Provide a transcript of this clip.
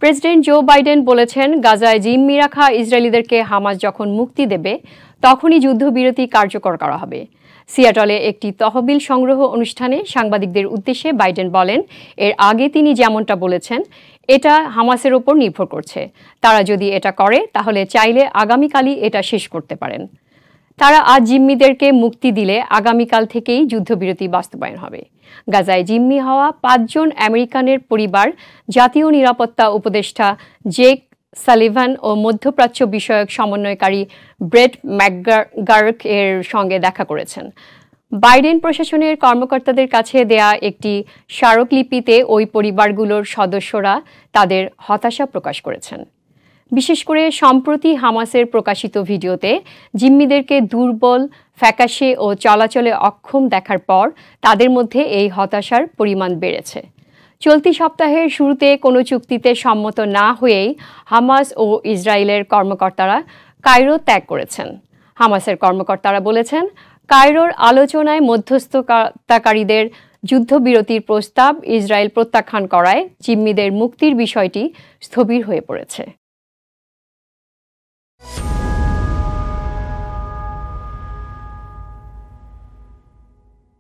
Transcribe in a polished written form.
President Joe Biden বলেছেন, গাজায় জিম্মি রাখা ইসরায়েলিদেরকে হামাস যখন মুক্তি দেবে তখনই যুদ্ধবিরতি কার্যকর করা হবে। সিয়াটলে একটি তহবিল সংগ্রহ অনুষ্ঠানে সাংবাদিকদের উদ্দেশ্যে বাইডেন বলেন, এর আগে তিনি যেমনটা বলেছেন, এটা হামাসের ওপর নির্ভর করছে। তারা যদি এটা করে তাহলে চাইলে আগামীকালই এটা শেষ করতে পারেন। তারা আজ জিম্মিদেরকে মুক্তি দিলে আগামীকাল থেকেই যুদ্ধবিরতি বাস্তবায়ন হবে। গাজায় জিম্মি হওয়া ৫ জন আমেরিকানের পরিবার জাতীয় নিরাপত্তা উপদেষ্টা জেক সালিভান ও মধ্যপ্রাচ্য বিষয়ক সমন্বয়কারী ব্রেট ম্যাকগার্ক এর সঙ্গে দেখা করেছেন। বাইডেন প্রশাসনের কর্মকর্তাদের কাছে দেয়া একটি স্মারকলিপিতে ওই পরিবারগুলোর সদস্যরা তাদের হতাশা প্রকাশ করেছেন। বিশেষ করে সম্প্রতি হামাসের প্রকাশিত ভিডিওতে জিম্মিদেরকে দুর্বল, ফ্যাকাশে ও চলাচলে অক্ষম দেখার পর তাদের মধ্যে এই হতাশার পরিমাণ বেড়েছে। চলতি সপ্তাহের শুরুতে কোনো চুক্তিতে সম্মত না হয়েই হামাস ও ইসরায়েলের কর্মকর্তারা কায়রো ত্যাগ করেছেন। হামাসের কর্মকর্তারা বলেছেন, কায়রোর আলোচনায় মধ্যস্থতাকারীদের যুদ্ধবিরতির প্রস্তাব ইসরায়েল প্রত্যাখ্যান করায় জিম্মিদের মুক্তির বিষয়টি স্থবির হয়ে পড়েছে।